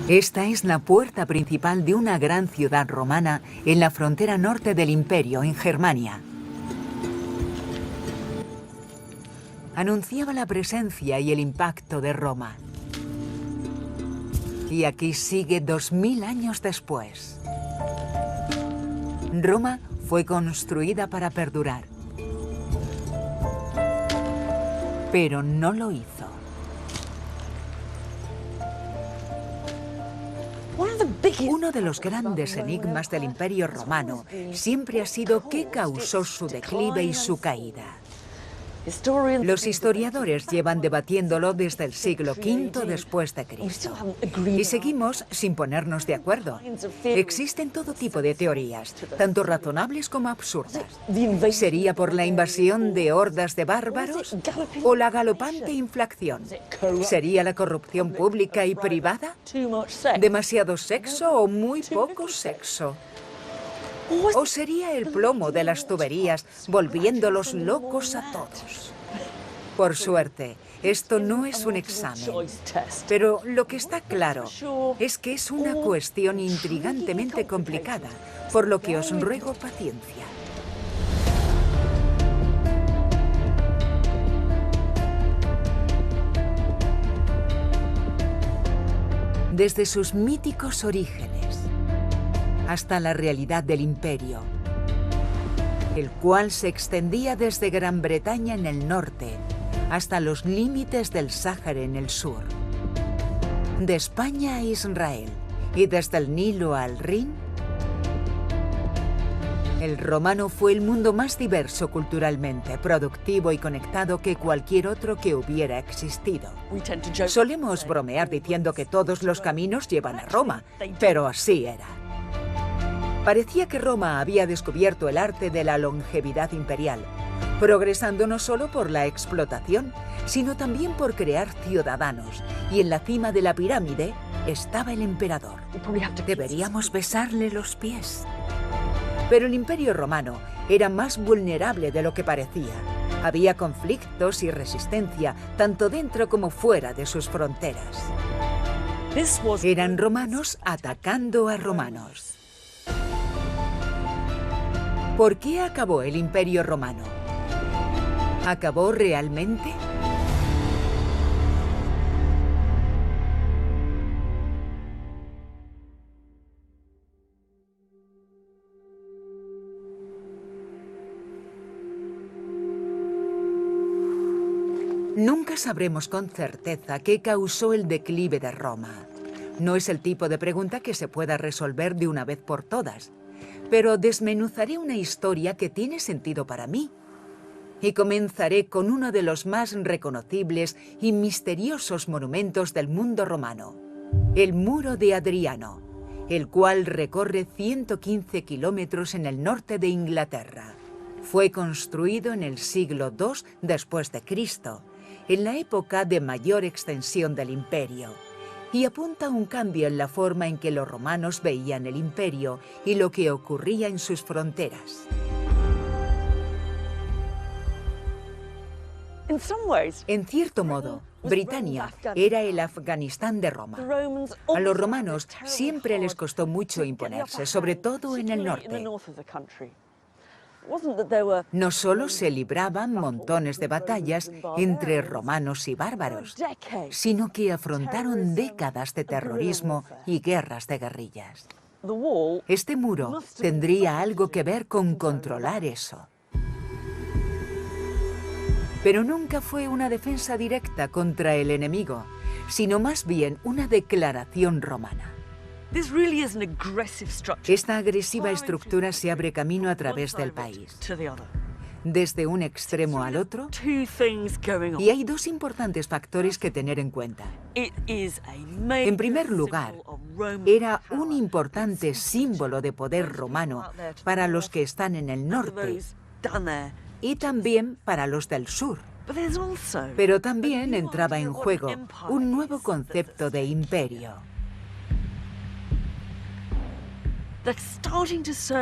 Esta es la puerta principal de una gran ciudad romana en la frontera norte del Imperio, en Germania. Anunciaba la presencia y el impacto de Roma. Y aquí sigue 2000 años después. Roma fue construida para perdurar. Pero no lo hizo. Uno de los grandes enigmas del Imperio Romano siempre ha sido qué causó su declive y su caída. Los historiadores llevan debatiéndolo desde el siglo V después de Cristo. Y seguimos sin ponernos de acuerdo. Existen todo tipo de teorías, tanto razonables como absurdas. ¿Sería por la invasión de hordas de bárbaros o la galopante inflación? ¿Sería la corrupción pública y privada? ¿Demasiado sexo o muy poco sexo? ¿O sería el plomo de las tuberías volviéndolos locos a todos? Por suerte, esto no es un examen. Pero lo que está claro es que es una cuestión intrigantemente complicada, por lo que os ruego paciencia. Desde sus míticos orígenes hasta la realidad del imperio, el cual se extendía desde Gran Bretaña en el norte hasta los límites del Sáhara en el sur, de España a Israel y desde el Nilo al Rin. El romano fue el mundo más diverso culturalmente, productivo y conectado que cualquier otro que hubiera existido. Solemos bromear diciendo que todos los caminos llevan a Roma, pero así era. Parecía que Roma había descubierto el arte de la longevidad imperial, progresando no solo por la explotación, sino también por crear ciudadanos. Y en la cima de la pirámide estaba el emperador. Deberíamos besarle los pies. Pero el Imperio Romano era más vulnerable de lo que parecía. Había conflictos y resistencia, tanto dentro como fuera de sus fronteras. Eran romanos atacando a romanos. ¿Por qué acabó el Imperio Romano? ¿Acabó realmente? Nunca sabremos con certeza qué causó el declive de Roma. No es el tipo de pregunta que se pueda resolver de una vez por todas. Pero desmenuzaré una historia que tiene sentido para mí. Y comenzaré con uno de los más reconocibles y misteriosos monumentos del mundo romano, el Muro de Adriano, el cual recorre 115 kilómetros en el norte de Inglaterra. Fue construido en el siglo II después de Cristo, en la época de mayor extensión del imperio, y apunta a un cambio en la forma en que los romanos veían el imperio y lo que ocurría en sus fronteras. En cierto modo, Britania era el Afganistán de Roma. A los romanos siempre les costó mucho imponerse, sobre todo en el norte. No solo se libraban montones de batallas entre romanos y bárbaros, sino que afrontaron décadas de terrorismo y guerras de guerrillas. Este muro tendría algo que ver con controlar eso. Pero nunca fue una defensa directa contra el enemigo, sino más bien una declaración romana. Esta agresiva estructura se abre camino a través del país, desde un extremo al otro, y hay dos importantes factores que tener en cuenta. En primer lugar, era un importante símbolo de poder romano para los que están en el norte y también para los del sur. Pero también entraba en juego un nuevo concepto de imperio.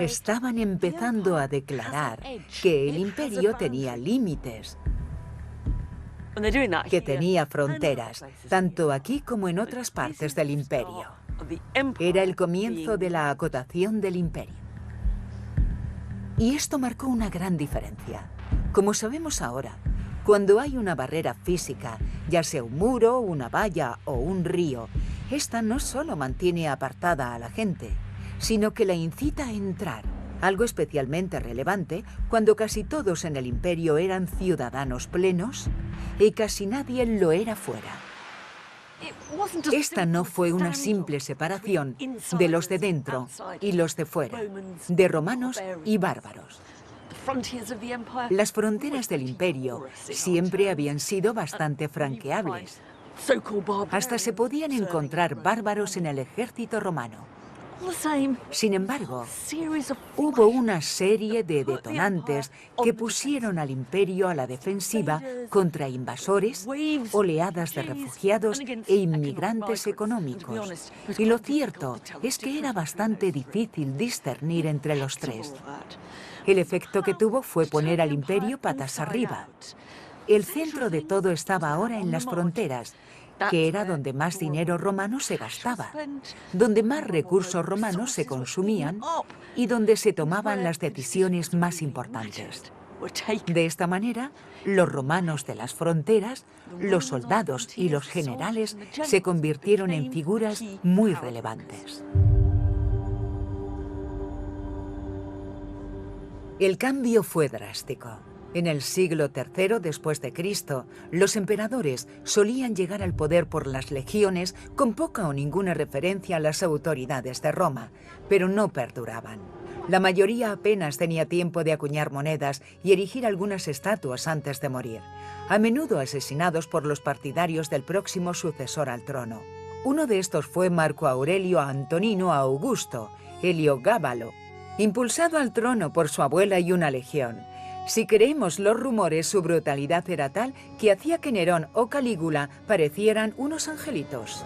Estaban empezando a declarar que el imperio tenía límites, que tenía fronteras, tanto aquí como en otras partes del imperio. Era el comienzo de la acotación del imperio. Y esto marcó una gran diferencia. Como sabemos ahora, cuando hay una barrera física, ya sea un muro, una valla o un río, esta no solo mantiene apartada a la gente, sino que la incita a entrar. Algo especialmente relevante cuando casi todos en el imperio eran ciudadanos plenos y casi nadie lo era fuera. Esta no fue una simple separación de los de dentro y los de fuera, de romanos y bárbaros. Las fronteras del imperio siempre habían sido bastante franqueables. Hasta se podían encontrar bárbaros en el ejército romano. Sin embargo, hubo una serie de detonantes que pusieron al imperio a la defensiva contra invasores, oleadas de refugiados e inmigrantes económicos. Y lo cierto es que era bastante difícil discernir entre los tres. El efecto que tuvo fue poner al imperio patas arriba. El centro de todo estaba ahora en las fronteras, que era donde más dinero romano se gastaba, donde más recursos romanos se consumían y donde se tomaban las decisiones más importantes. De esta manera, los romanos de las fronteras, los soldados y los generales se convirtieron en figuras muy relevantes. El cambio fue drástico. En el siglo III después de Cristo, los emperadores solían llegar al poder por las legiones con poca o ninguna referencia a las autoridades de Roma, pero no perduraban. La mayoría apenas tenía tiempo de acuñar monedas y erigir algunas estatuas antes de morir, a menudo asesinados por los partidarios del próximo sucesor al trono. Uno de estos fue Marco Aurelio Antonino Augusto, Heliogábalo, impulsado al trono por su abuela y una legión. Si creemos los rumores, su brutalidad era tal que hacía que Nerón o Calígula parecieran unos angelitos.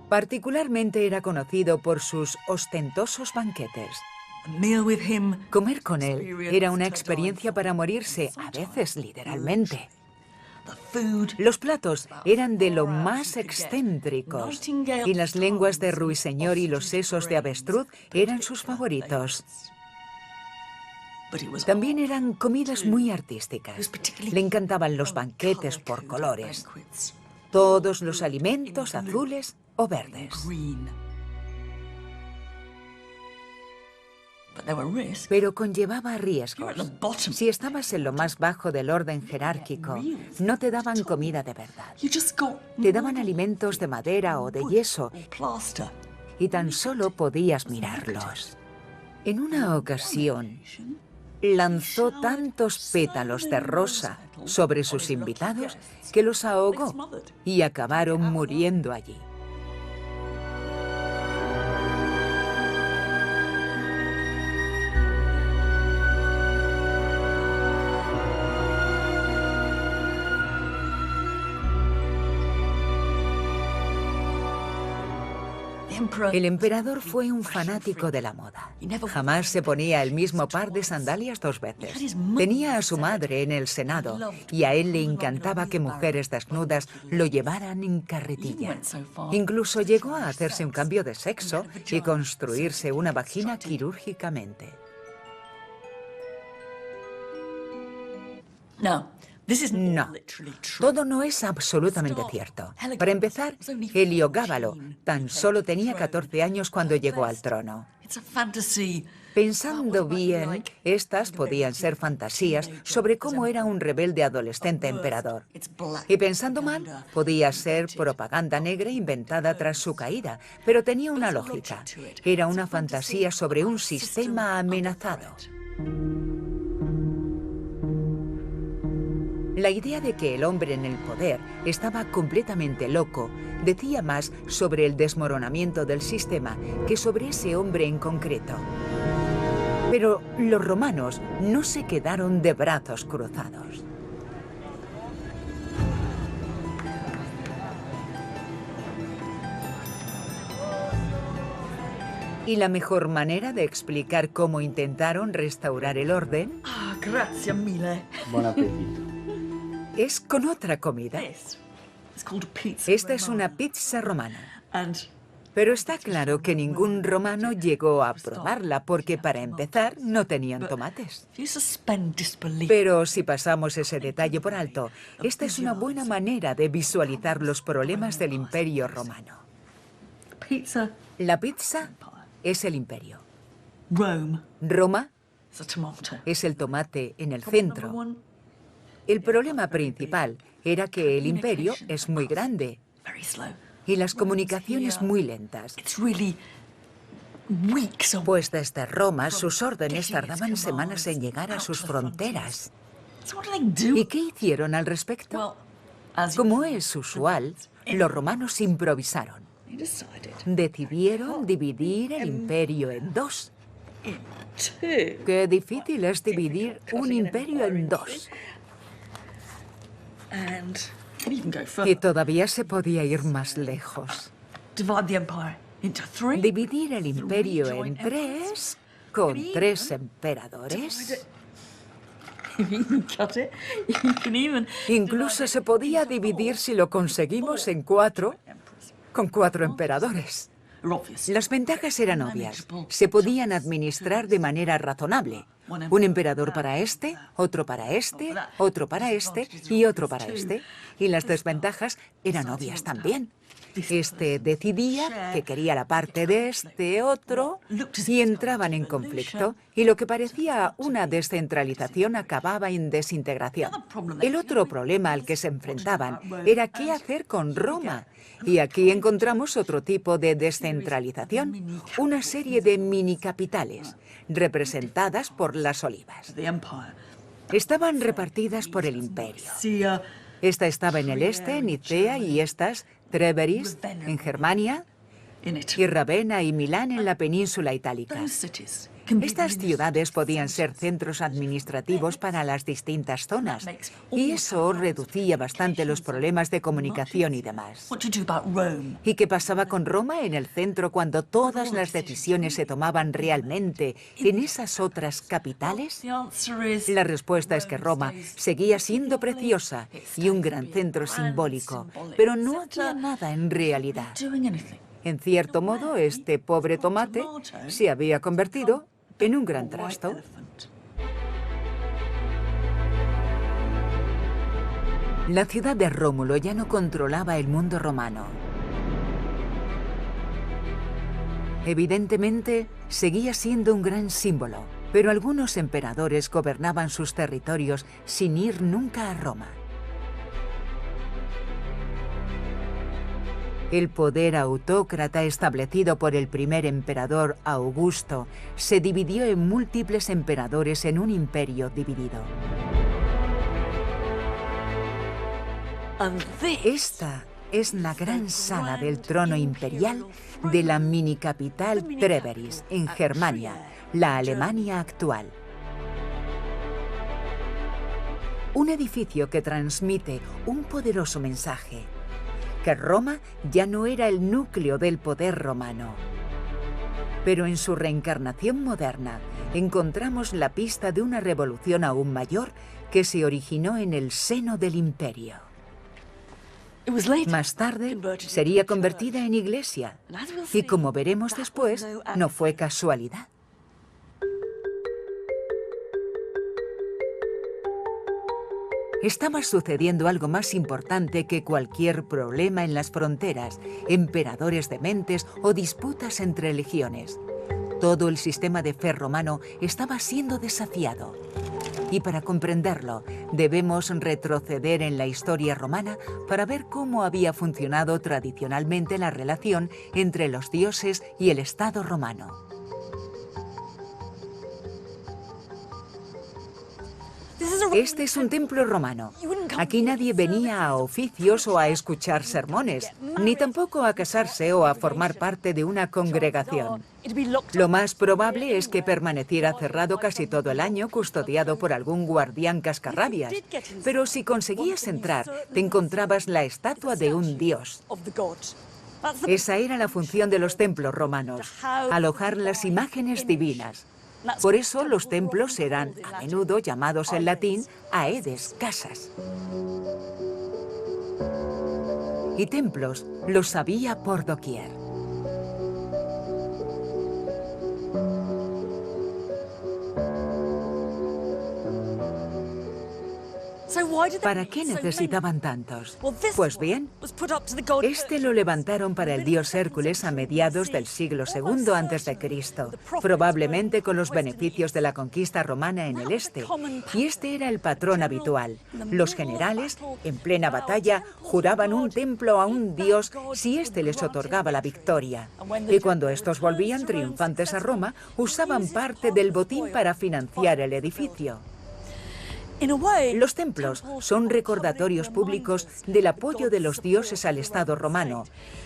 Particularmente era conocido por sus ostentosos banquetes. Comer con él era una experiencia para morirse, a veces literalmente. Los platos eran de lo más excéntricos y las lenguas de ruiseñor y los sesos de avestruz eran sus favoritos. También eran comidas muy artísticas. Le encantaban los banquetes por colores, todos los alimentos azules o verdes. Pero conllevaba riesgos. Si estabas en lo más bajo del orden jerárquico, no te daban comida de verdad. Te daban alimentos de madera o de yeso y tan solo podías mirarlos. En una ocasión, lanzó tantos pétalos de rosa sobre sus invitados que los ahogó y acabaron muriendo allí. El emperador fue un fanático de la moda. Jamás se ponía el mismo par de sandalias dos veces. Tenía a su madre en el Senado y a él le encantaba que mujeres desnudas lo llevaran en carretilla. Incluso llegó a hacerse un cambio de sexo y construirse una vagina quirúrgicamente. No, todo no es absolutamente cierto. Para empezar, Heliogábalo tan solo tenía 14 años cuando llegó al trono. Pensando bien, estas podían ser fantasías sobre cómo era un rebelde adolescente emperador. Y pensando mal, podía ser propaganda negra inventada tras su caída, pero tenía una lógica. Era una fantasía sobre un sistema amenazado. La idea de que el hombre en el poder estaba completamente loco decía más sobre el desmoronamiento del sistema que sobre ese hombre en concreto. Pero los romanos no se quedaron de brazos cruzados. ¿Y la mejor manera de explicar cómo intentaron restaurar el orden? Grazie mille. Buon appetito. es con otra comida. Esta es una pizza romana. Pero está claro que ningún romano llegó a probarla porque, para empezar, no tenían tomates. Pero si pasamos ese detalle por alto, esta es una buena manera de visualizar los problemas del Imperio Romano. La pizza es el imperio. Roma es el tomate en el centro. El problema principal era que el imperio es muy grande y las comunicaciones muy lentas. Pues desde Roma sus órdenes tardaban semanas en llegar a sus fronteras. ¿Y qué hicieron al respecto? Como es usual, los romanos improvisaron. Decidieron dividir el imperio en dos. Qué difícil es dividir un imperio en dos. Y todavía se podía ir más lejos. Dividir el imperio en tres, con 3 emperadores. Incluso se podía dividir, si lo conseguimos, en 4, con 4 emperadores. Las ventajas eran obvias. Se podían administrar de manera razonable. Un emperador para este, otro para este, otro para este y otro para este. Y las desventajas eran obvias también. Este decidía que quería la parte de este otro y entraban en conflicto. Y lo que parecía una descentralización acababa en desintegración. El otro problema al que se enfrentaban era qué hacer con Roma. Y aquí encontramos otro tipo de descentralización, una serie de minicapitales, representadas por las olivas. Estaban repartidas por el imperio. Esta estaba en el este, Nicea, y estas, Trèveris, en Germania, y Ravenna y Milán en la península itálica. Estas ciudades podían ser centros administrativos para las distintas zonas, y eso reducía bastante los problemas de comunicación y demás. ¿Y qué pasaba con Roma en el centro cuando todas las decisiones se tomaban realmente en esas otras capitales? La respuesta es que Roma seguía siendo preciosa y un gran centro simbólico, pero no hacía nada en realidad. En cierto modo, este pobre tomate se había convertido en un gran trasto. La ciudad de Rómulo ya no controlaba el mundo romano. Evidentemente, seguía siendo un gran símbolo, pero algunos emperadores gobernaban sus territorios sin ir nunca a Roma. El poder autócrata establecido por el primer emperador Augusto se dividió en múltiples emperadores en un imperio dividido. Esta es la gran sala del trono imperial de la mini capital Trèveris, en Germania, la Alemania actual. Un edificio que transmite un poderoso mensaje: que Roma ya no era el núcleo del poder romano. Pero en su reencarnación moderna encontramos la pista de una revolución aún mayor que se originó en el seno del imperio. Más tarde sería convertida en iglesia, y como veremos después, no fue casualidad. Estaba sucediendo algo más importante que cualquier problema en las fronteras, emperadores dementes o disputas entre legiones. Todo el sistema de fe romano estaba siendo desafiado. Y para comprenderlo, debemos retroceder en la historia romana para ver cómo había funcionado tradicionalmente la relación entre los dioses y el Estado romano. Este es un templo romano. Aquí nadie venía a oficios o a escuchar sermones, ni tampoco a casarse o a formar parte de una congregación. Lo más probable es que permaneciera cerrado casi todo el año, custodiado por algún guardián cascarrabias. Pero si conseguías entrar, te encontrabas la estatua de un dios. Esa era la función de los templos romanos: alojar las imágenes divinas. Por eso los templos eran a menudo llamados en latín aedes, casas. Y templos los había por doquier. ¿Para qué necesitaban tantos? Pues bien, este lo levantaron para el dios Hércules a mediados del siglo II a.C., probablemente con los beneficios de la conquista romana en el este. Y este era el patrón habitual. Los generales, en plena batalla, juraban un templo a un dios si éste les otorgaba la victoria. Y cuando estos volvían triunfantes a Roma, usaban parte del botín para financiar el edificio. Los templos son recordatorios públicos del apoyo de los dioses al Estado romano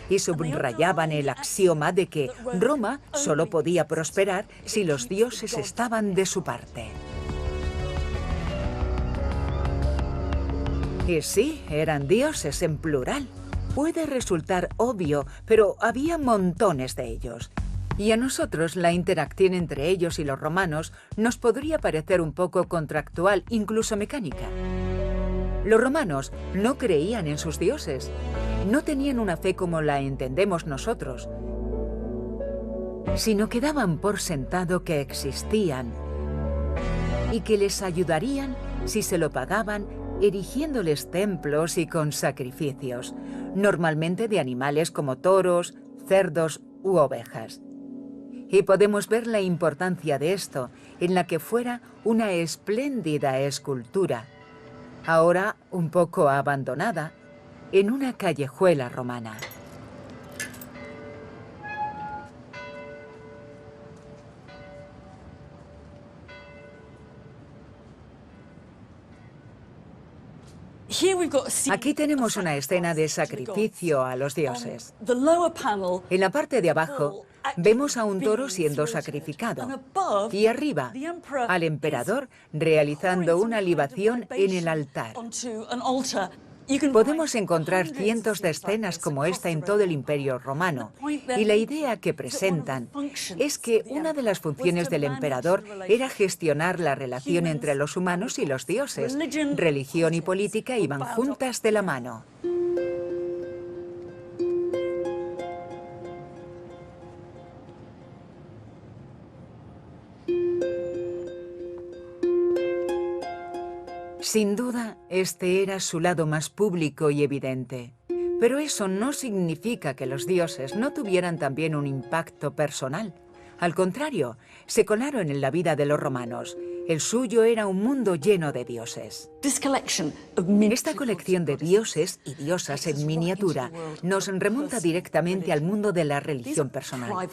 y subrayaban el axioma de que Roma solo podía prosperar si los dioses estaban de su parte. Y sí, eran dioses en plural. Puede resultar obvio, pero había montones de ellos. Y a nosotros la interacción entre ellos y los romanos nos podría parecer un poco contractual, incluso mecánica. Los romanos no creían en sus dioses, no tenían una fe como la entendemos nosotros, sino que daban por sentado que existían y que les ayudarían si se lo pagaban erigiéndoles templos y con sacrificios, normalmente de animales como toros, cerdos u ovejas. Y podemos ver la importancia de esto en la que fuera una espléndida escultura, ahora un poco abandonada, en una callejuela romana. Aquí tenemos una escena de sacrificio a los dioses. En la parte de abajo vemos a un toro siendo sacrificado y arriba al emperador realizando una libación en el altar. Podemos encontrar cientos de escenas como esta en todo el Imperio Romano, y la idea que presentan es que una de las funciones del emperador era gestionar la relación entre los humanos y los dioses. Religión y política iban juntas de la mano. Sin duda, este era su lado más público y evidente. Pero eso no significa que los dioses no tuvieran también un impacto personal. Al contrario, se colaron en la vida de los romanos. El suyo era un mundo lleno de dioses. Esta colección de dioses y diosas en miniatura nos remonta directamente al mundo de la religión personal.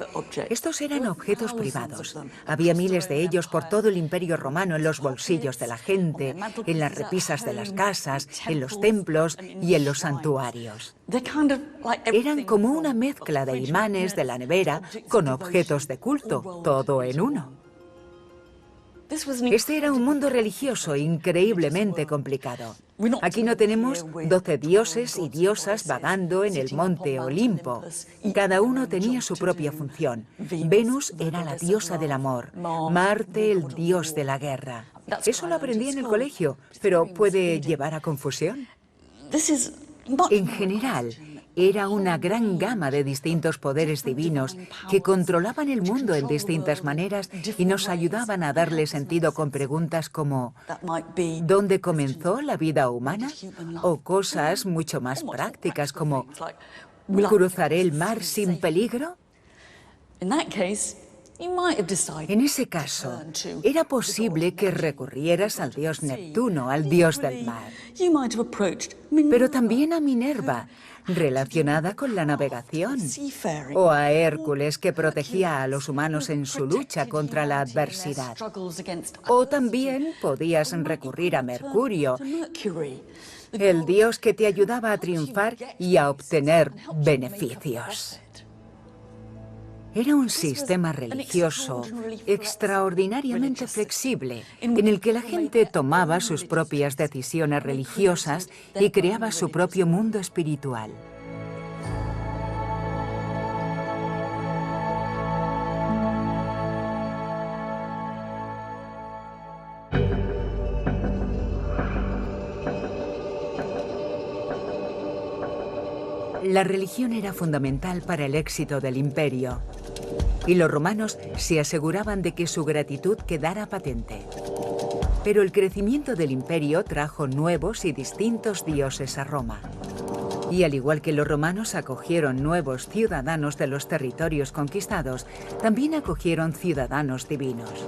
Estos eran objetos privados. Había miles de ellos por todo el Imperio Romano en los bolsillos de la gente, en las repisas de las casas, en los templos y en los santuarios. Eran como una mezcla de imanes de la nevera con objetos de culto, todo en uno. Este era un mundo religioso increíblemente complicado. Aquí no tenemos 12 dioses y diosas vagando en el monte Olimpo. Cada uno tenía su propia función. Venus era la diosa del amor, Marte el dios de la guerra. Eso lo aprendí en el colegio, pero puede llevar a confusión. En general, era una gran gama de distintos poderes divinos que controlaban el mundo en distintas maneras y nos ayudaban a darle sentido con preguntas como ¿dónde comenzó la vida humana? O cosas mucho más prácticas como ¿cruzaré el mar sin peligro? En ese caso, era posible que recurrieras al dios Neptuno, al dios del mar, pero también a Minerva, relacionada con la navegación, o a Hércules, que protegía a los humanos en su lucha contra la adversidad. O también podías recurrir a Mercurio, el dios que te ayudaba a triunfar y a obtener beneficios. Era un sistema religioso extraordinariamente flexible, en el que la gente tomaba sus propias decisiones religiosas y creaba su propio mundo espiritual. La religión era fundamental para el éxito del imperio, y los romanos se aseguraban de que su gratitud quedara patente. Pero el crecimiento del imperio trajo nuevos y distintos dioses a Roma. Y al igual que los romanos acogieron nuevos ciudadanos de los territorios conquistados, también acogieron ciudadanos divinos.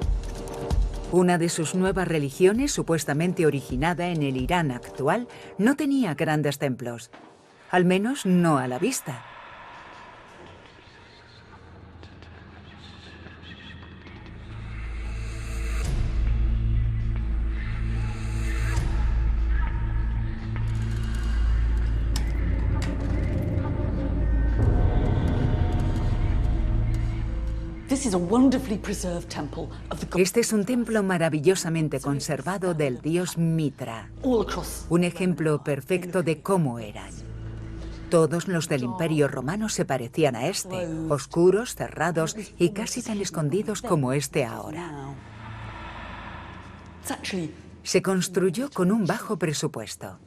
Una de sus nuevas religiones, supuestamente originada en el Irán actual, no tenía grandes templos, al menos no a la vista. Este es un templo maravillosamente conservado del dios Mitra, un ejemplo perfecto de cómo eran. Todos los del Imperio Romano se parecían a este, oscuros, cerrados y casi tan escondidos como este ahora. Se construyó con un bajo presupuesto.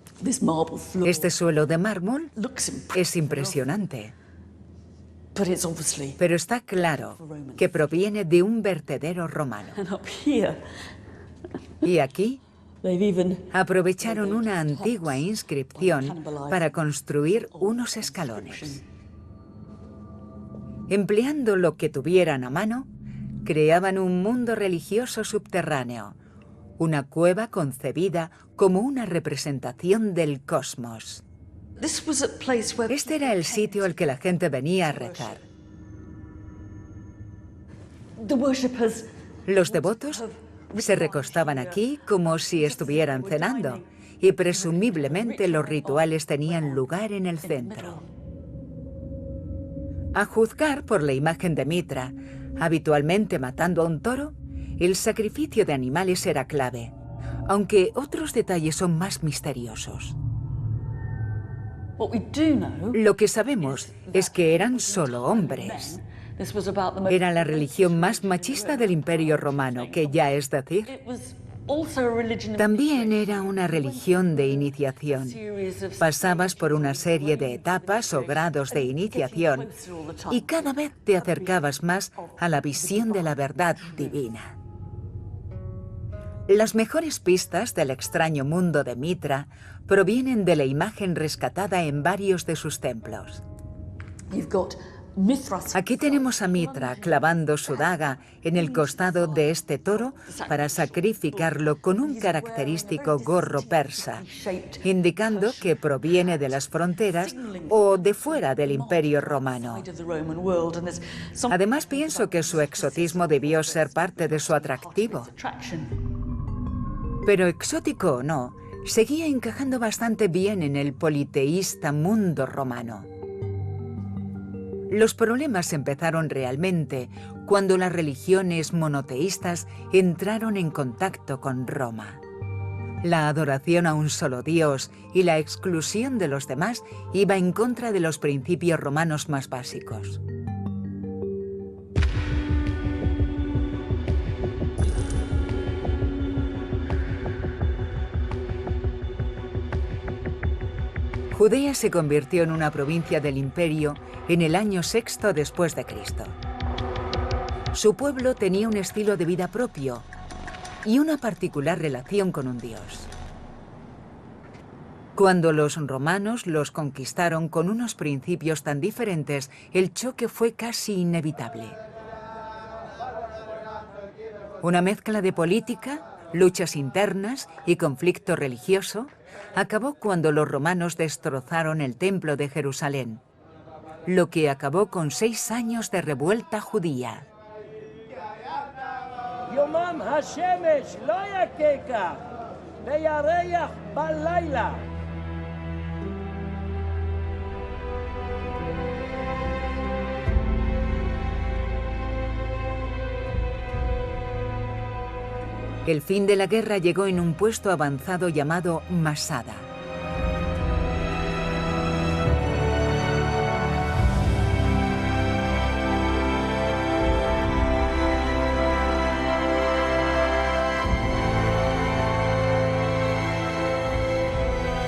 Este suelo de mármol es impresionante. Pero está claro que proviene de un vertedero romano. Y aquí aprovecharon una antigua inscripción para construir unos escalones. Empleando lo que tuvieran a mano, creaban un mundo religioso subterráneo, una cueva concebida como una representación del cosmos. Este era el sitio al que la gente venía a rezar. Los devotos se recostaban aquí como si estuvieran cenando, y presumiblemente los rituales tenían lugar en el centro. A juzgar por la imagen de Mitra, habitualmente matando a un toro, el sacrificio de animales era clave, aunque otros detalles son más misteriosos. Lo que sabemos es que eran solo hombres. Era la religión más machista del Imperio Romano, que ya es decir. También era una religión de iniciación. Pasabas por una serie de etapas o grados de iniciación y cada vez te acercabas más a la visión de la verdad divina. Las mejores pistas del extraño mundo de Mitra provienen de la imagen rescatada en varios de sus templos. Aquí tenemos a Mitra clavando su daga en el costado de este toro para sacrificarlo con un característico gorro persa, indicando que proviene de las fronteras o de fuera del Imperio Romano. Además, pienso que su exotismo debió ser parte de su atractivo. Pero exótico o no, seguía encajando bastante bien en el politeísta mundo romano. Los problemas empezaron realmente cuando las religiones monoteístas entraron en contacto con Roma. La adoración a un solo Dios y la exclusión de los demás iba en contra de los principios romanos más básicos. Judea se convirtió en una provincia del imperio en el año VI después de Cristo. Su pueblo tenía un estilo de vida propio y una particular relación con un dios. Cuando los romanos los conquistaron con unos principios tan diferentes, el choque fue casi inevitable. Una mezcla de política, luchas internas y conflicto religioso acabó cuando los romanos destrozaron el templo de Jerusalén, lo que acabó con 6 años de revuelta judía. El fin de la guerra llegó en un puesto avanzado llamado Masada.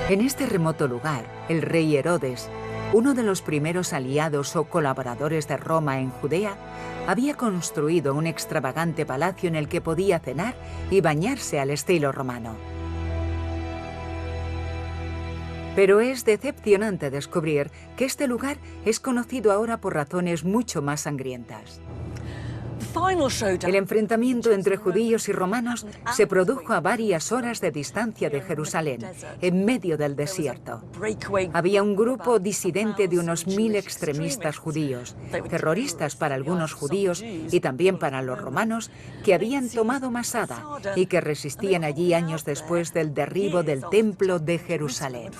En este remoto lugar, el rey Herodes uno de los primeros aliados o colaboradores de Roma en Judea, había construido un extravagante palacio en el que podía cenar y bañarse al estilo romano. Pero es decepcionante descubrir que este lugar es conocido ahora por razones mucho más sangrientas. El enfrentamiento entre judíos y romanos se produjo a varias horas de distancia de Jerusalén, en medio del desierto. Había un grupo disidente de unos 1000 extremistas judíos, terroristas para algunos judíos y también para los romanos, que habían tomado Masada y que resistían allí años después del derribo del Templo de Jerusalén.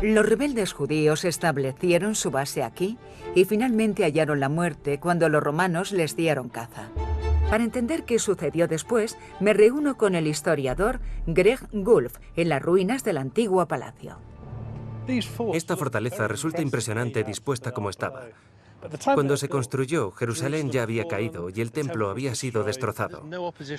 Los rebeldes judíos establecieron su base aquí y finalmente hallaron la muerte cuando los romanos les dieron caza. Para entender qué sucedió después, me reúno con el historiador Greg Wolf en las ruinas del antiguo palacio. Esta fortaleza resulta impresionante dispuesta como estaba. Cuando se construyó, Jerusalén ya había caído y el templo había sido destrozado.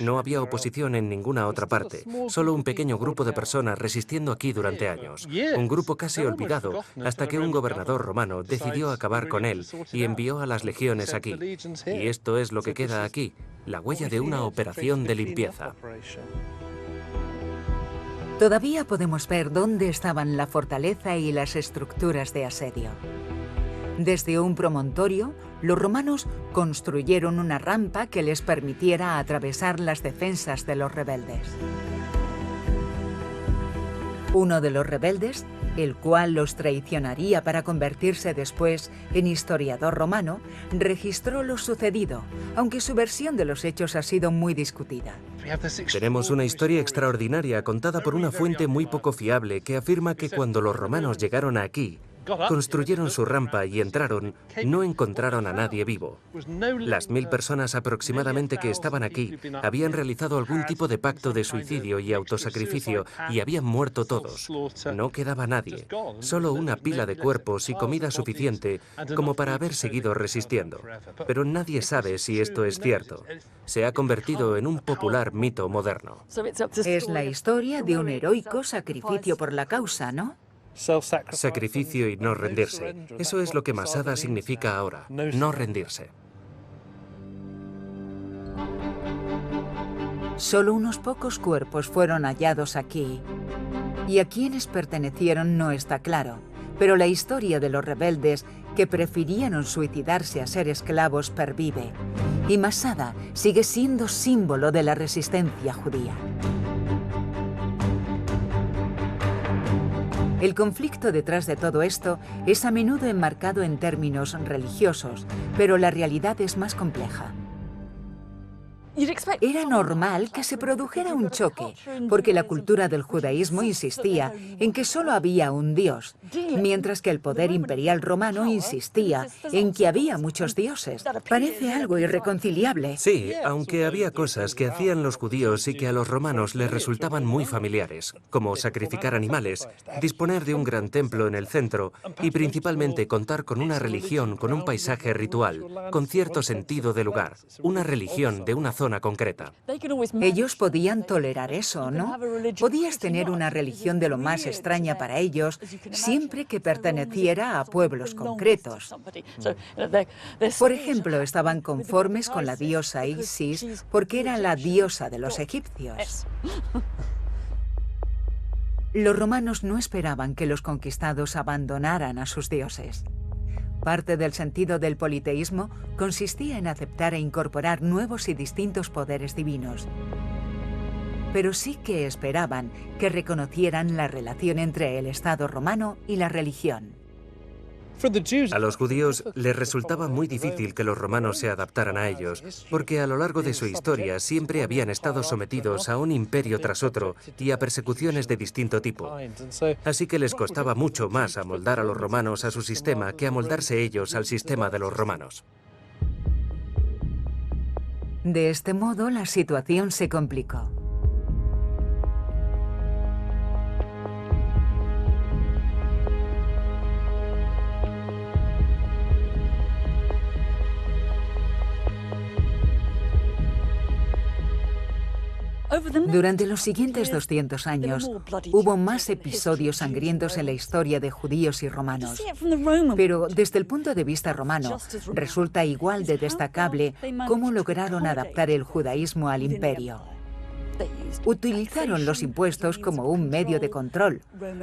No había oposición en ninguna otra parte, solo un pequeño grupo de personas resistiendo aquí durante años. Un grupo casi olvidado, hasta que un gobernador romano decidió acabar con él y envió a las legiones aquí. Y esto es lo que queda aquí, la huella de una operación de limpieza. Todavía podemos ver dónde estaban la fortaleza y las estructuras de asedio. Desde un promontorio, los romanos construyeron una rampa que les permitiera atravesar las defensas de los rebeldes. Uno de los rebeldes, el cual los traicionaría para convertirse después en historiador romano, registró lo sucedido, aunque su versión de los hechos ha sido muy discutida. Tenemos una historia extraordinaria contada por una fuente muy poco fiable que afirma que cuando los romanos llegaron aquí, construyeron su rampa y entraron, no encontraron a nadie vivo. Las 1000 personas aproximadamente que estaban aquí habían realizado algún tipo de pacto de suicidio y autosacrificio y habían muerto todos. No quedaba nadie, solo una pila de cuerpos y comida suficiente como para haber seguido resistiendo. Pero nadie sabe si esto es cierto. Se ha convertido en un popular mito moderno. Es la historia de un heroico sacrificio por la causa, ¿no? Sacrificio y no rendirse. Eso es lo que Masada significa ahora, no rendirse. Solo unos pocos cuerpos fueron hallados aquí. Y a quiénes pertenecieron no está claro, pero la historia de los rebeldes que prefirieron suicidarse a ser esclavos pervive. Y Masada sigue siendo símbolo de la resistencia judía. El conflicto detrás de todo esto es a menudo enmarcado en términos religiosos, pero la realidad es más compleja. Era normal que se produjera un choque, porque la cultura del judaísmo insistía en que solo había un Dios, mientras que el poder imperial romano insistía en que había muchos dioses. Parece algo irreconciliable. Sí, aunque había cosas que hacían los judíos y que a los romanos les resultaban muy familiares, como sacrificar animales, disponer de un gran templo en el centro y principalmente contar con una religión con un paisaje ritual, con cierto sentido de lugar, una religión de una zona concreta. Ellos podían tolerar eso, ¿no? Podías tener una religión de lo más extraña para ellos, siempre que perteneciera a pueblos concretos. Por ejemplo, estaban conformes con la diosa Isis porque era la diosa de los egipcios. Los romanos no esperaban que los conquistados abandonaran a sus dioses. Parte del sentido del politeísmo consistía en aceptar e incorporar nuevos y distintos poderes divinos. Pero sí que esperaban que reconocieran la relación entre el Estado romano y la religión. A los judíos les resultaba muy difícil que los romanos se adaptaran a ellos, porque a lo largo de su historia siempre habían estado sometidos a un imperio tras otro y a persecuciones de distinto tipo. Así que les costaba mucho más amoldar a los romanos a su sistema que amoldarse ellos al sistema de los romanos. De este modo, la situación se complicó. Durante los siguientes 200 años, hubo más episodios sangrientos en la historia de judíos y romanos. Pero desde el punto de vista romano, resulta igual de destacable cómo lograron adaptar el judaísmo al imperio. Utilizaron los impuestos como un medio de control.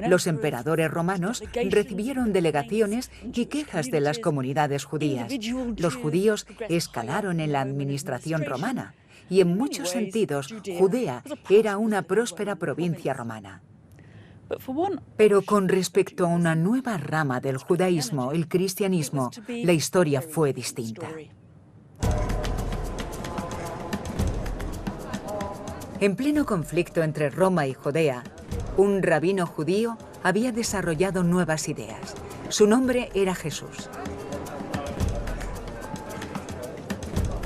Los emperadores romanos recibieron delegaciones y quejas de las comunidades judías. Los judíos escalaron en la administración romana y en muchos sentidos Judea era una próspera provincia romana. Pero con respecto a una nueva rama del judaísmo, el cristianismo, la historia fue distinta. En pleno conflicto entre Roma y Judea, un rabino judío había desarrollado nuevas ideas. Su nombre era Jesús.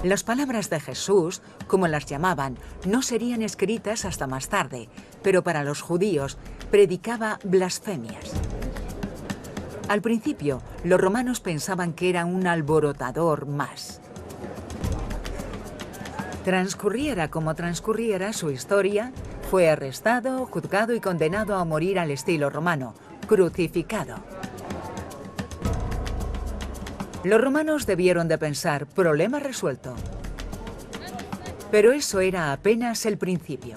Las palabras de Jesús, como las llamaban, no serían escritas hasta más tarde, pero para los judíos predicaba blasfemias. Al principio, los romanos pensaban que era un alborotador más. Transcurriera como transcurriera su historia, fue arrestado, juzgado y condenado a morir al estilo romano, crucificado. Los romanos debieron de pensar, problema resuelto. Pero eso era apenas el principio.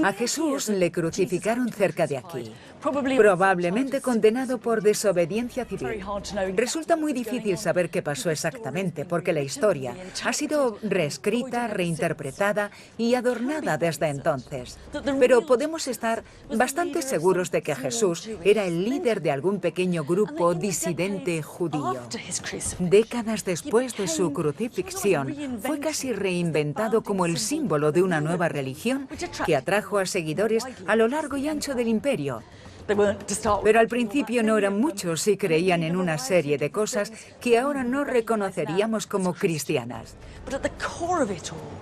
A Jesús le crucificaron cerca de aquí, probablemente condenado por desobediencia civil. Resulta muy difícil saber qué pasó exactamente, porque la historia ha sido reescrita, reinterpretada y adornada desde entonces. Pero podemos estar bastante seguros de que Jesús era el líder de algún pequeño grupo disidente judío. Décadas después de su crucifixión, fue casi reinventado como el símbolo de una nueva religión que atrajo a seguidores a lo largo y ancho del imperio. Pero al principio no eran muchos y creían en una serie de cosas que ahora no reconoceríamos como cristianas.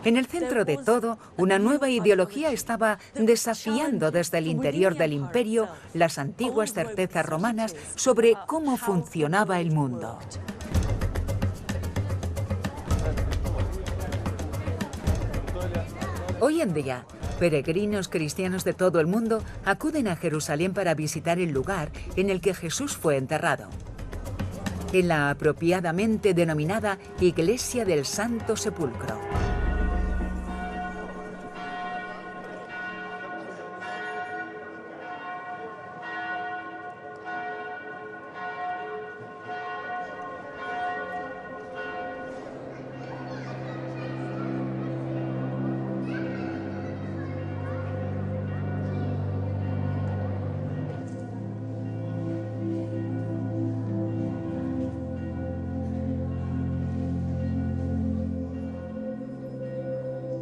En el centro de todo, una nueva ideología estaba desafiando desde el interior del imperio las antiguas certezas romanas sobre cómo funcionaba el mundo. Hoy en día, peregrinos cristianos de todo el mundo acuden a Jerusalén para visitar el lugar en el que Jesús fue enterrado, en la apropiadamente denominada Iglesia del Santo Sepulcro.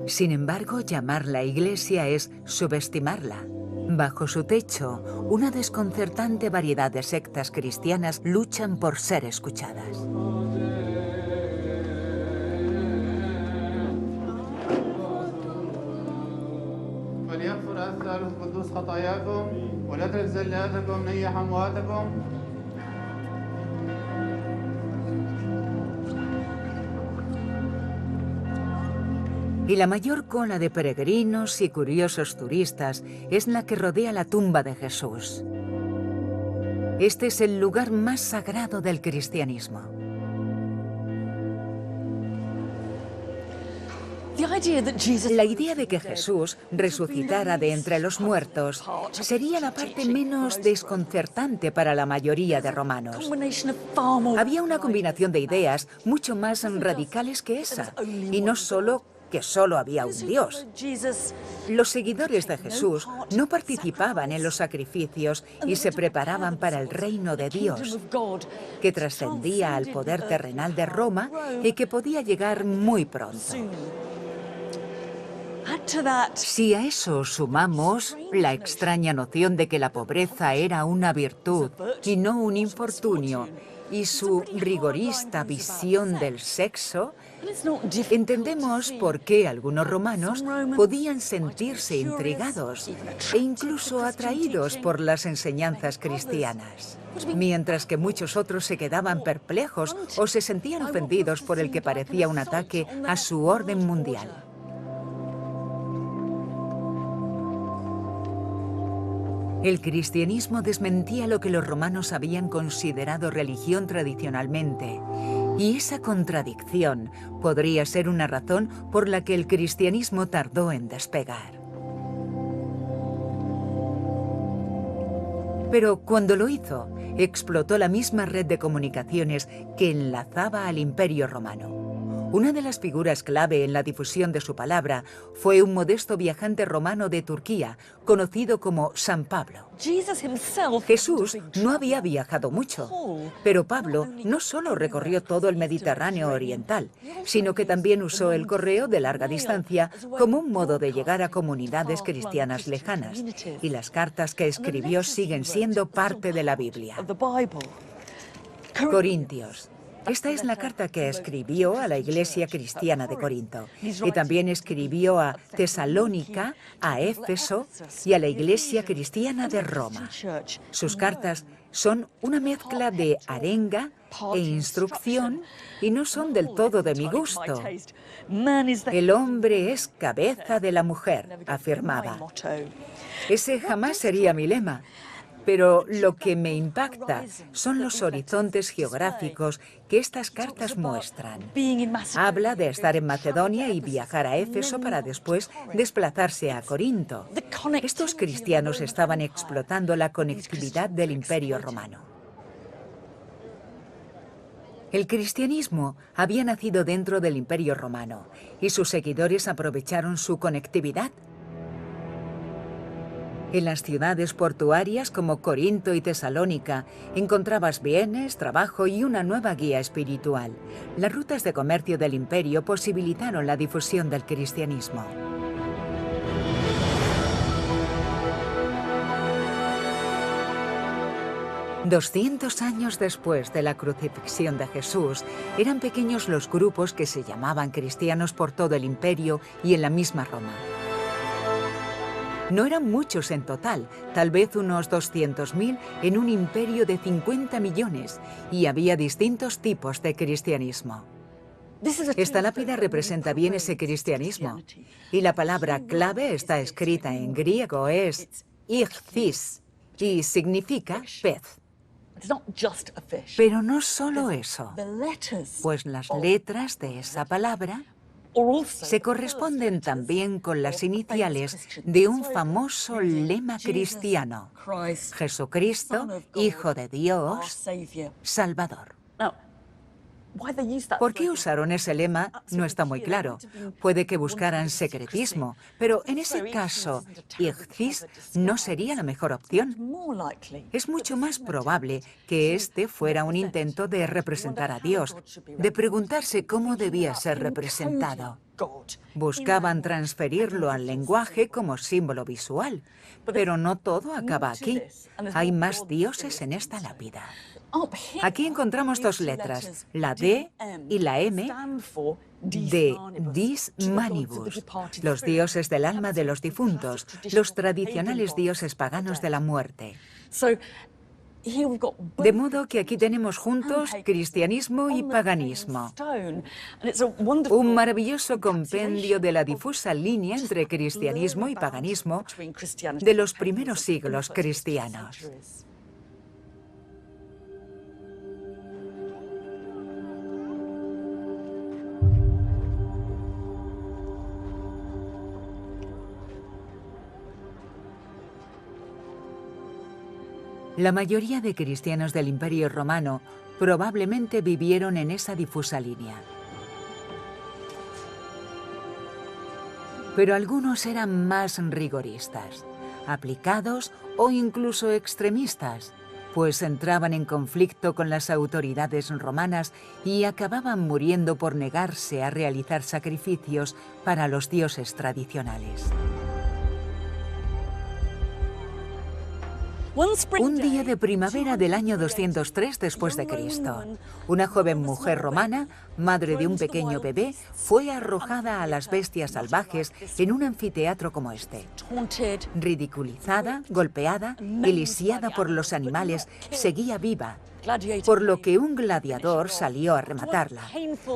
Sin embargo, llamarla iglesia es subestimarla. Bajo su techo, una desconcertante variedad de sectas cristianas luchan por ser escuchadas. Y la mayor cola de peregrinos y curiosos turistas es la que rodea la tumba de Jesús. Este es el lugar más sagrado del cristianismo. La idea de que Jesús resucitara de entre los muertos sería la parte menos desconcertante para la mayoría de romanos. Había una combinación de ideas mucho más radicales que esa, y no solo que solo había un Dios. Los seguidores de Jesús no participaban en los sacrificios y se preparaban para el reino de Dios, que trascendía al poder terrenal de Roma y que podía llegar muy pronto. Si a eso sumamos la extraña noción de que la pobreza era una virtud y no un infortunio, y su rigorista visión del sexo, Entendemos por qué algunos romanos podían sentirse intrigados e incluso atraídos por las enseñanzas cristianas, mientras que muchos otros se quedaban perplejos o se sentían ofendidos por el que parecía un ataque a su orden mundial. El cristianismo desmentía lo que los romanos habían considerado religión tradicionalmente, y esa contradicción podría ser una razón por la que el cristianismo tardó en despegar. Pero cuando lo hizo, explotó la misma red de comunicaciones que enlazaba al Imperio Romano. Una de las figuras clave en la difusión de su palabra fue un modesto viajante romano de Turquía, conocido como San Pablo. Jesús no había viajado mucho, pero Pablo no solo recorrió todo el Mediterráneo oriental, sino que también usó el correo de larga distancia como un modo de llegar a comunidades cristianas lejanas, y las cartas que escribió siguen siendo parte de la Biblia. Corintios. Esta es la carta que escribió a la iglesia cristiana de Corinto, y también escribió a Tesalónica, a Éfeso y a la iglesia cristiana de Roma. Sus cartas son una mezcla de arenga e instrucción y no son del todo de mi gusto. El hombre es cabeza de la mujer, afirmaba. Ese jamás sería mi lema. Pero lo que me impacta son los horizontes geográficos que estas cartas muestran. Habla de estar en Macedonia y viajar a Éfeso para después desplazarse a Corinto. Estos cristianos estaban explotando la conectividad del Imperio Romano. El cristianismo había nacido dentro del Imperio Romano y sus seguidores aprovecharon su conectividad. En las ciudades portuarias como Corinto y Tesalónica encontrabas bienes, trabajo y una nueva guía espiritual. Las rutas de comercio del imperio posibilitaron la difusión del cristianismo. $200 años después de la crucifixión de Jesús, eran pequeños los grupos que se llamaban cristianos por todo el imperio y en la misma Roma. No eran muchos en total, tal vez unos 200.000 en un imperio de 50 millones, y había distintos tipos de cristianismo. Esta lápida representa bien ese cristianismo, y la palabra clave está escrita en griego, es ichthys, y significa pez. Pero no solo eso, pues las letras de esa palabra se corresponden también con las iniciales de un famoso lema cristiano: Jesucristo, Hijo de Dios, Salvador. ¿Por qué usaron ese lema? No está muy claro. Puede que buscaran secretismo, pero en ese caso, ichthys no sería la mejor opción. Es mucho más probable que este fuera un intento de representar a Dios, de preguntarse cómo debía ser representado. Buscaban transferirlo al lenguaje como símbolo visual, pero no todo acaba aquí. Hay más dioses en esta lápida. Aquí encontramos dos letras, la D y la M, de dis manibus, los dioses del alma de los difuntos, los tradicionales dioses paganos de la muerte. De modo que aquí tenemos juntos cristianismo y paganismo. Un maravilloso compendio de la difusa línea entre cristianismo y paganismo de los primeros siglos cristianos. La mayoría de cristianos del Imperio Romano probablemente vivieron en esa difusa línea. Pero algunos eran más rigoristas, aplicados o incluso extremistas, pues entraban en conflicto con las autoridades romanas y acababan muriendo por negarse a realizar sacrificios para los dioses tradicionales. Un día de primavera del año 203 después de Cristo, una joven mujer romana, madre de un pequeño bebé, fue arrojada a las bestias salvajes en un anfiteatro como este. Ridiculizada, golpeada y lisiada por los animales, seguía viva, por lo que un gladiador salió a rematarla.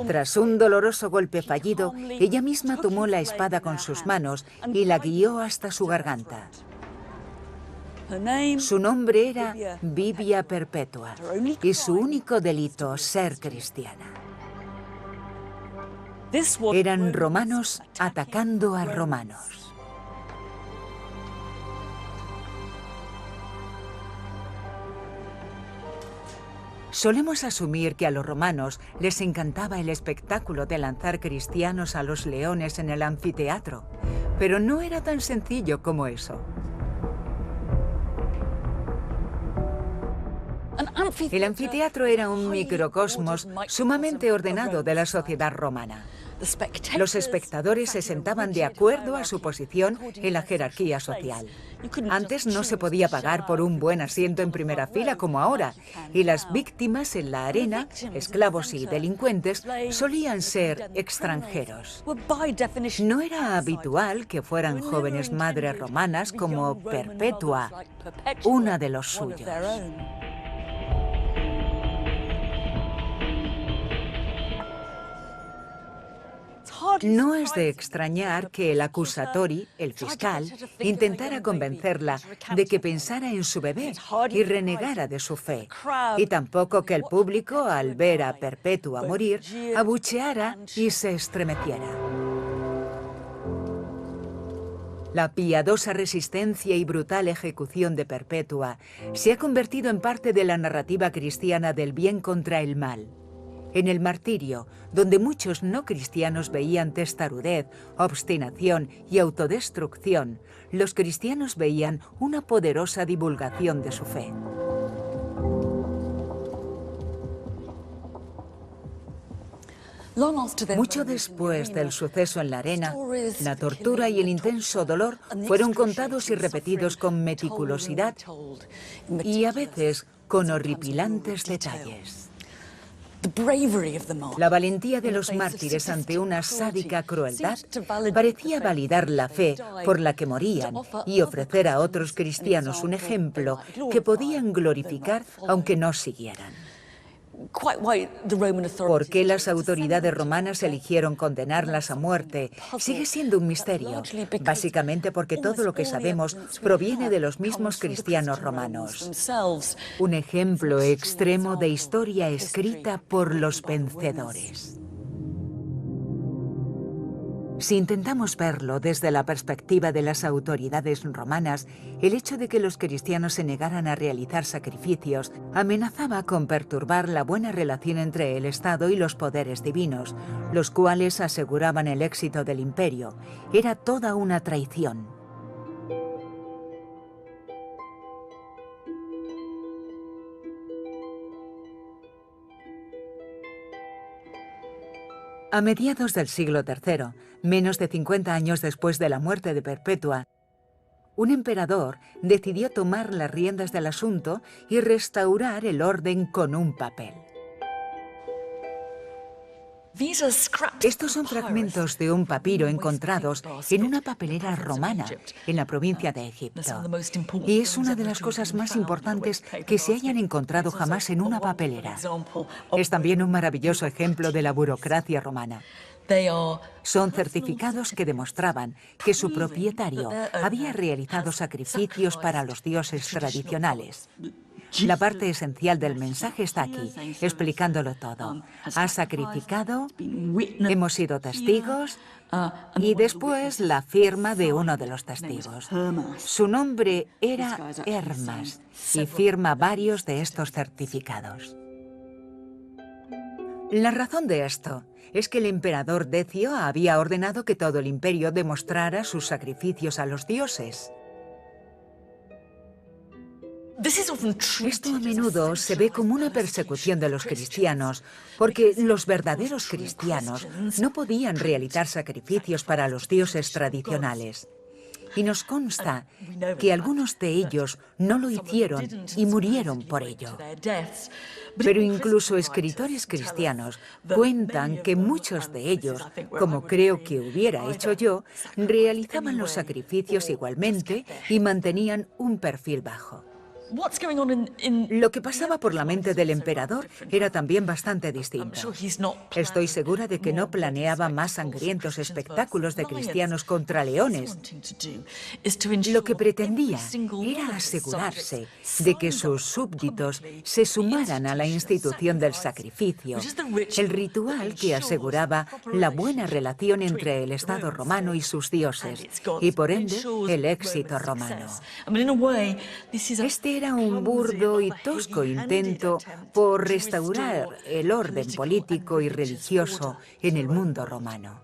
Tras un doloroso golpe fallido, ella misma tomó la espada con sus manos y la guió hasta su garganta. Su nombre era Vivia Perpetua y su único delito ser cristiana. Eran romanos atacando a romanos. Solemos asumir que a los romanos les encantaba el espectáculo de lanzar cristianos a los leones en el anfiteatro, pero no era tan sencillo como eso. El anfiteatro era un microcosmos sumamente ordenado de la sociedad romana. Los espectadores se sentaban de acuerdo a su posición en la jerarquía social. Antes no se podía pagar por un buen asiento en primera fila como ahora, y las víctimas en la arena, esclavos y delincuentes, solían ser extranjeros. No era habitual que fueran jóvenes madres romanas como Perpetua, una de los suyos. No es de extrañar que el accusatori, el fiscal, intentara convencerla de que pensara en su bebé y renegara de su fe. Y tampoco que el público, al ver a Perpetua morir, abucheara y se estremeciera. La piadosa resistencia y brutal ejecución de Perpetua se ha convertido en parte de la narrativa cristiana del bien contra el mal. En el martirio, donde muchos no cristianos veían testarudez, obstinación y autodestrucción, los cristianos veían una poderosa divulgación de su fe. Mucho después del suceso en la arena, la tortura y el intenso dolor fueron contados y repetidos con meticulosidad y a veces con horripilantes detalles. La valentía de los mártires ante una sádica crueldad parecía validar la fe por la que morían y ofrecer a otros cristianos un ejemplo que podían glorificar aunque no siguieran. ¿Por qué las autoridades romanas eligieron condenarlas a muerte? Sigue siendo un misterio, básicamente porque todo lo que sabemos proviene de los mismos cristianos romanos. Un ejemplo extremo de historia escrita por los vencedores. Si intentamos verlo desde la perspectiva de las autoridades romanas, el hecho de que los cristianos se negaran a realizar sacrificios amenazaba con perturbar la buena relación entre el Estado y los poderes divinos, los cuales aseguraban el éxito del imperio. Era toda una traición. A mediados del siglo III, menos de 50 años después de la muerte de Perpetua, un emperador decidió tomar las riendas del asunto y restaurar el orden con un papel. Estos son fragmentos de un papiro encontrados en una papelera romana en la provincia de Egipto. Y es una de las cosas más importantes que se hayan encontrado jamás en una papelera. Es también un maravilloso ejemplo de la burocracia romana. Son certificados que demostraban que su propietario había realizado sacrificios para los dioses tradicionales. La parte esencial del mensaje está aquí, explicándolo todo. Ha sacrificado, hemos sido testigos, y después la firma de uno de los testigos. Su nombre era Hermas y firma varios de estos certificados. La razón de esto es que el emperador Decio había ordenado que todo el imperio demostrara sus sacrificios a los dioses. Esto a menudo se ve como una persecución de los cristianos, porque los verdaderos cristianos no podían realizar sacrificios para los dioses tradicionales. y nos consta que algunos de ellos no lo hicieron y murieron por ello. Pero incluso escritores cristianos cuentan que muchos de ellos, como creo que hubiera hecho yo, realizaban los sacrificios igualmente y mantenían un perfil bajo. Lo que pasaba por la mente del emperador era también bastante distinto. Estoy segura de que no planeaba más sangrientos espectáculos de cristianos contra leones. Lo que pretendía era asegurarse de que sus súbditos se sumaran a la institución del sacrificio, el ritual que aseguraba la buena relación entre el Estado romano y sus dioses, y por ende el éxito romano. Este era un burdo y tosco intento por restaurar el orden político y religioso en el mundo romano.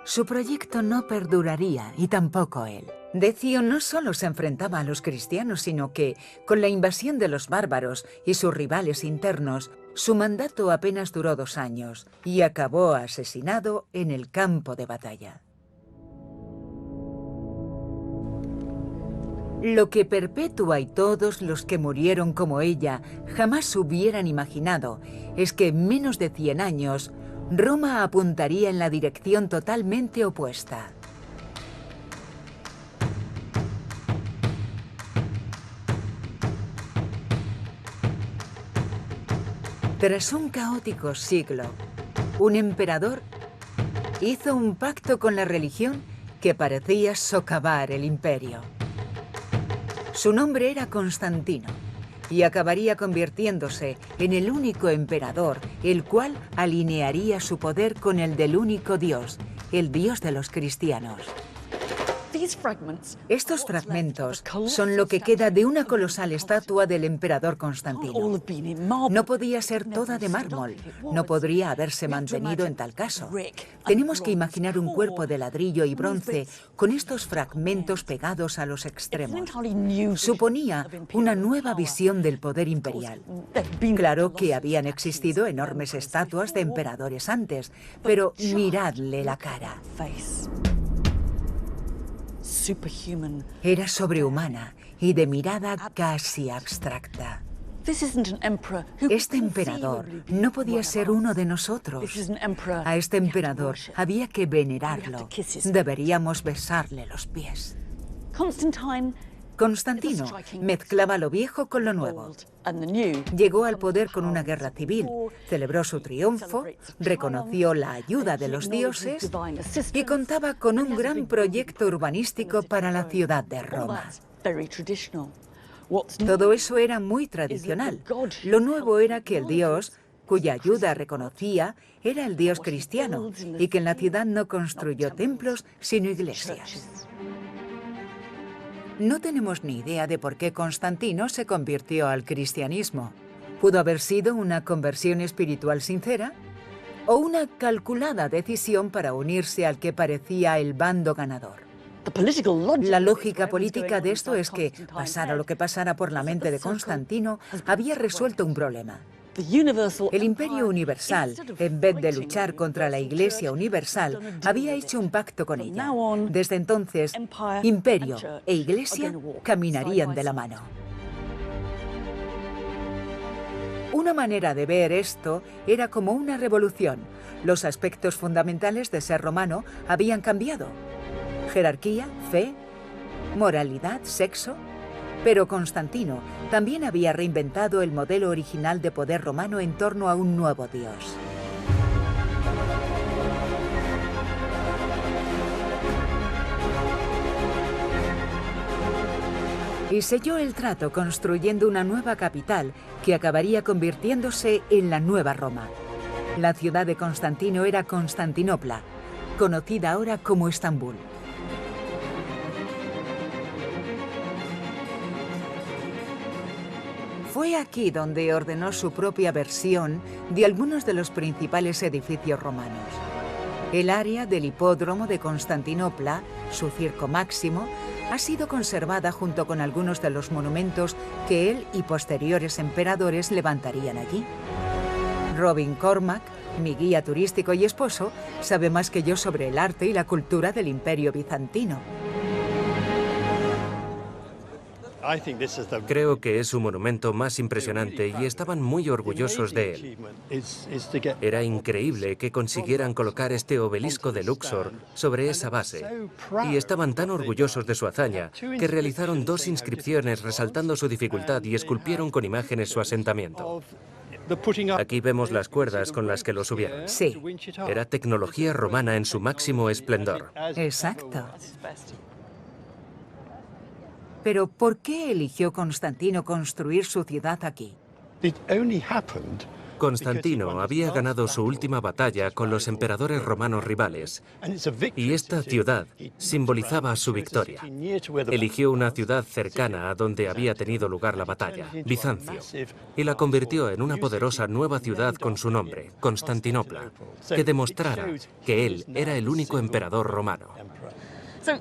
Su proyecto no perduraría, y tampoco él. Decio no solo se enfrentaba a los cristianos, sino que, con la invasión de los bárbaros y sus rivales internos, su mandato apenas duró 2 años y acabó asesinado en el campo de batalla. Lo que Perpetua y todos los que murieron como ella jamás hubieran imaginado es que en menos de 100 años, Roma apuntaría en la dirección totalmente opuesta. Tras un caótico siglo, un emperador hizo un pacto con la religión que parecía socavar el imperio. Su nombre era Constantino y acabaría convirtiéndose en el único emperador, el cual alinearía su poder con el del único Dios, el Dios de los cristianos. Estos fragmentos son lo que queda de una colosal estatua del emperador Constantino. No podía ser toda de mármol, no podría haberse mantenido en tal caso. Tenemos que imaginar un cuerpo de ladrillo y bronce con estos fragmentos pegados a los extremos. Suponía una nueva visión del poder imperial. Claro que habían existido enormes estatuas de emperadores antes, pero miradle la cara. Era sobrehumana y de mirada casi abstracta. Este emperador no podía ser uno de nosotros. A este emperador había que venerarlo. Deberíamos besarle los pies. Constantino mezclaba lo viejo con lo nuevo. Llegó al poder con una guerra civil, celebró su triunfo, reconoció la ayuda de los dioses y contaba con un gran proyecto urbanístico para la ciudad de Roma. Todo eso era muy tradicional. Lo nuevo era que el dios, cuya ayuda reconocía, era el dios cristiano y que en la ciudad no construyó templos, sino iglesias. No tenemos ni idea de por qué Constantino se convirtió al cristianismo. ¿Pudo haber sido una conversión espiritual sincera? ¿O una calculada decisión para unirse al que parecía el bando ganador? La lógica política de esto es que, pasara lo que pasara por la mente de Constantino, había resuelto un problema. El Imperio Universal, en vez de luchar contra la Iglesia Universal, había hecho un pacto con ella. Desde entonces, Imperio e Iglesia caminarían de la mano. Una manera de ver esto era como una revolución. Los aspectos fundamentales de ser romano habían cambiado. Jerarquía, fe, moralidad, sexo. Pero Constantino también había reinventado el modelo original de poder romano en torno a un nuevo dios. Y selló el trato construyendo una nueva capital que acabaría convirtiéndose en la nueva Roma. La ciudad de Constantino era Constantinopla, conocida ahora como Estambul. Fue aquí donde ordenó su propia versión de algunos de los principales edificios romanos. El área del hipódromo de Constantinopla, su circo máximo, ha sido conservada junto con algunos de los monumentos que él y posteriores emperadores levantarían allí. Robin Cormac, Mi guía turístico y esposo sabe más que yo sobre el arte y la cultura del Imperio bizantino. Creo que es su monumento más impresionante y estaban muy orgullosos de él. Era increíble que consiguieran colocar este obelisco de Luxor sobre esa base. Y estaban tan orgullosos de su hazaña que realizaron 2 inscripciones resaltando su dificultad y esculpieron con imágenes su asentamiento. Aquí vemos las cuerdas con las que lo subieron. Sí. Era tecnología romana en su máximo esplendor. Exacto. Pero ¿por qué eligió Constantino construir su ciudad aquí? Constantino había ganado su última batalla con los emperadores romanos rivales, y esta ciudad simbolizaba su victoria. Eligió una ciudad cercana a donde había tenido lugar la batalla, Bizancio, y la convirtió en una poderosa nueva ciudad con su nombre, Constantinopla, que demostrara que él era el único emperador romano.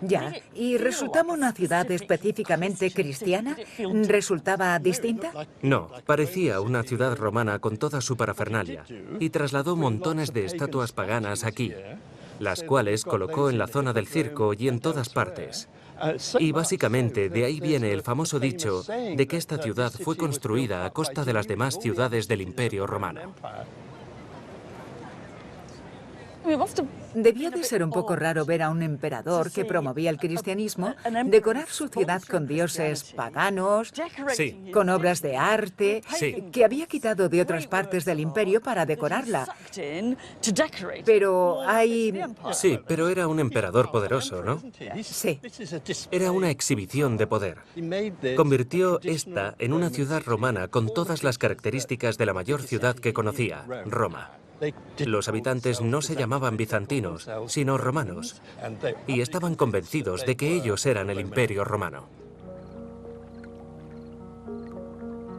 Ya, ¿y resultaba una ciudad específicamente cristiana? ¿Resultaba distinta? No, parecía una ciudad romana con toda su parafernalia, y trasladó montones de estatuas paganas aquí, las cuales colocó en la zona del circo y en todas partes. Y básicamente de ahí viene el famoso dicho de que esta ciudad fue construida a costa de las demás ciudades del Imperio Romano. Debía de ser un poco raro ver a un emperador que promovía el cristianismo decorar su ciudad con dioses paganos, Sí. con obras de arte, Sí. que había quitado de otras partes del imperio para decorarla. Pero hay... Sí, pero era un emperador poderoso, ¿no? Sí. Era una exhibición de poder. Convirtió esta en una ciudad romana con todas las características de la mayor ciudad que conocía, Roma. Los habitantes no se llamaban bizantinos, sino romanos, y estaban convencidos de que ellos eran el Imperio Romano.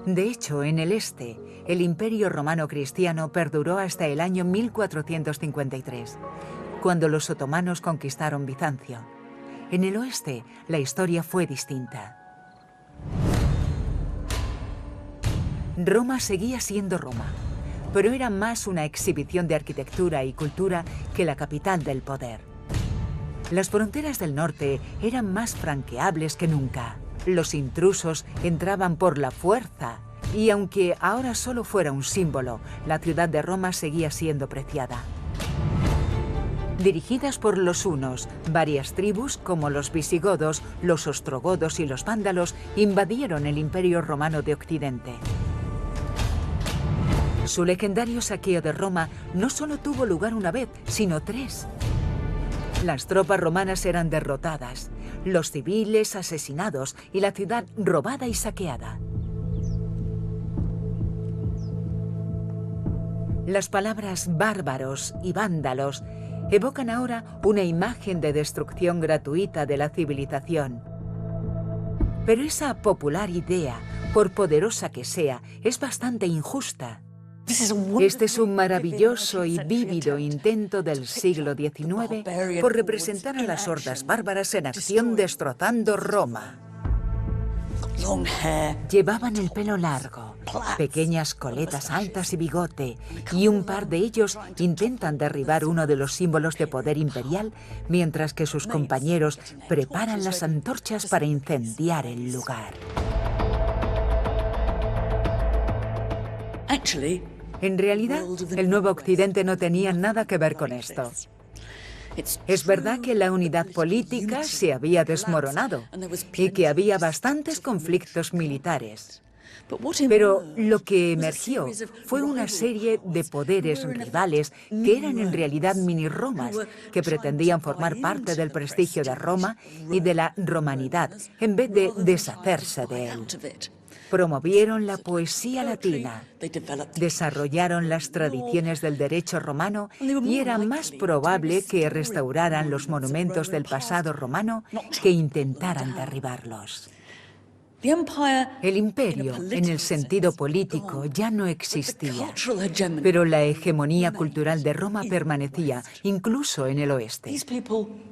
De hecho, en el este, el Imperio Romano Cristiano perduró hasta el año 1453, cuando los otomanos conquistaron Bizancio. En el oeste, la historia fue distinta. Roma seguía siendo Roma, pero era más una exhibición de arquitectura y cultura que la capital del poder. Las fronteras del norte eran más franqueables que nunca. Los intrusos entraban por la fuerza, y aunque ahora solo fuera un símbolo, la ciudad de Roma seguía siendo preciada. Dirigidas por los hunos, varias tribus, como los visigodos, los ostrogodos y los vándalos, invadieron el Imperio Romano de Occidente. Su legendario saqueo de Roma no solo tuvo lugar una vez, sino 3. Las tropas romanas eran derrotadas, los civiles asesinados y la ciudad robada y saqueada. Las palabras bárbaros y vándalos evocan ahora una imagen de destrucción gratuita de la civilización. Pero esa popular idea, por poderosa que sea, es bastante injusta. Este es un maravilloso y vívido intento del siglo XIX por representar a las hordas bárbaras en acción destrozando Roma. Llevaban el pelo largo, pequeñas coletas altas y bigote, y un par de ellos intentan derribar uno de los símbolos de poder imperial, mientras que sus compañeros preparan las antorchas para incendiar el lugar. En realidad, el Nuevo Occidente no tenía nada que ver con esto. Es verdad que la unidad política se había desmoronado y que había bastantes conflictos militares. Pero lo que emergió fue una serie de poderes rivales que eran en realidad mini-Romas, que pretendían formar parte del prestigio de Roma y de la romanidad, en vez de deshacerse de él. Promovieron la poesía latina, desarrollaron las tradiciones del derecho romano y era más probable que restauraran los monumentos del pasado romano que intentaran derribarlos. El imperio, en el sentido político, ya no existía, pero la hegemonía cultural de Roma permanecía, incluso en el oeste.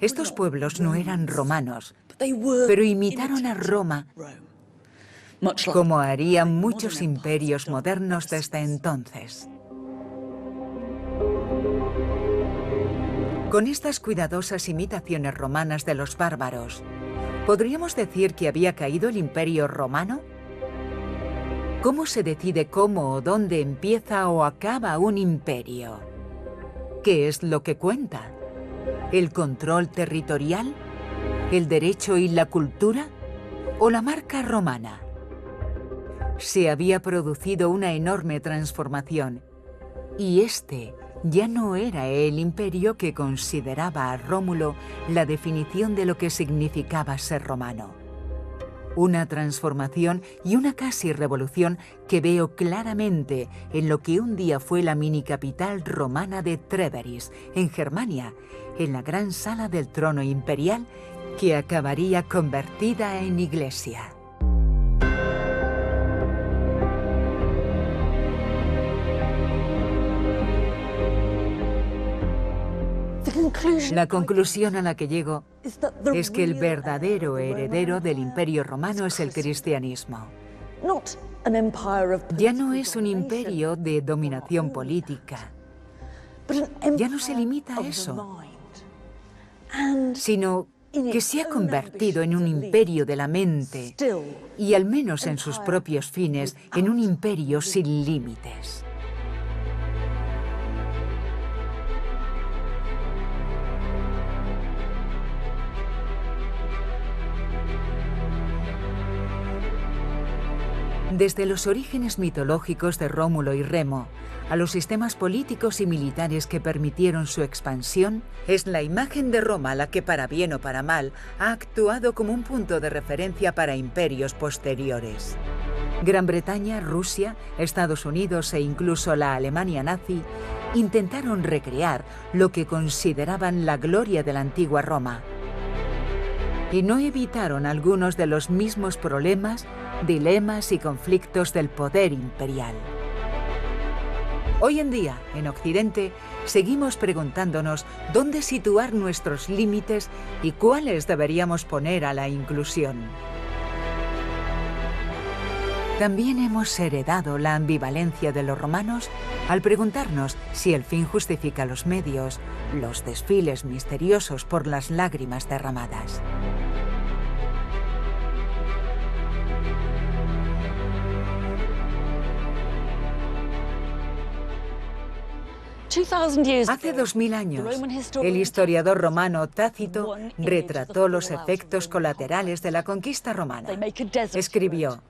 Estos pueblos no eran romanos, pero imitaron a Roma, como harían muchos imperios modernos desde entonces. Con estas cuidadosas imitaciones romanas de los bárbaros, ¿podríamos decir que había caído el Imperio Romano? ¿Cómo se decide cómo o dónde empieza o acaba un imperio? ¿Qué es lo que cuenta? ¿El control territorial? ¿El derecho y la cultura? ¿O la marca romana? Se había producido una enorme transformación, y este ya no era el imperio que consideraba a Rómulo la definición de lo que significaba ser romano. Una transformación y una casi revolución que veo claramente en lo que un día fue la mini capital romana de Trèveris, en Germania, en la gran sala del trono imperial que acabaría convertida en iglesia. La conclusión a la que llego es que el verdadero heredero del Imperio Romano es el cristianismo. Ya no es un imperio de dominación política. Ya no se limita a eso, sino que se ha convertido en un imperio de la mente y, al menos en sus propios fines, en un imperio sin límites. Desde los orígenes mitológicos de Rómulo y Remo a los sistemas políticos y militares que permitieron su expansión, es la imagen de Roma la que, para bien o para mal, ha actuado como un punto de referencia para imperios posteriores. Gran Bretaña, Rusia, Estados Unidos e incluso la Alemania nazi intentaron recrear lo que consideraban la gloria de la antigua Roma. Y no evitaron algunos de los mismos problemas, dilemas y conflictos del poder imperial. Hoy en día, en Occidente, seguimos preguntándonos dónde situar nuestros límites y cuáles deberíamos poner a la inclusión. También hemos heredado la ambivalencia de los romanos al preguntarnos si el fin justifica los medios, los desfiles misteriosos por las lágrimas derramadas. Hace 2000 años, el historiador romano Tácito retrató los efectos colaterales de la conquista romana. Escribió: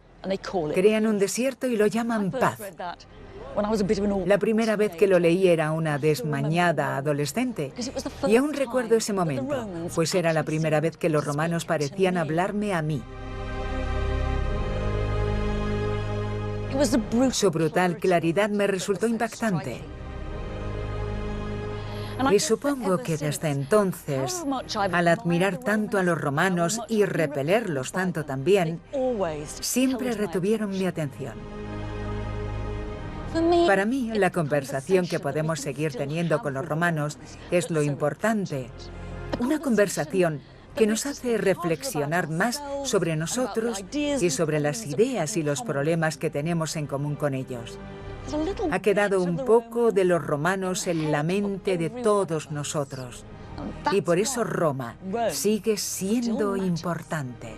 crean un desierto y lo llaman paz. La primera vez que lo leí era una desmañada adolescente, y aún recuerdo ese momento, pues era la primera vez que los romanos parecían hablarme a mí. Su brutal claridad me resultó impactante. Y supongo que desde entonces, al admirar tanto a los romanos y repelerlos tanto también, siempre retuvieron mi atención. Para mí, la conversación que podemos seguir teniendo con los romanos es lo importante. Una conversación que nos hace reflexionar más sobre nosotros y sobre las ideas y los problemas que tenemos en común con ellos. Ha quedado un poco de los romanos en la mente de todos nosotros. Y por eso Roma sigue siendo importante.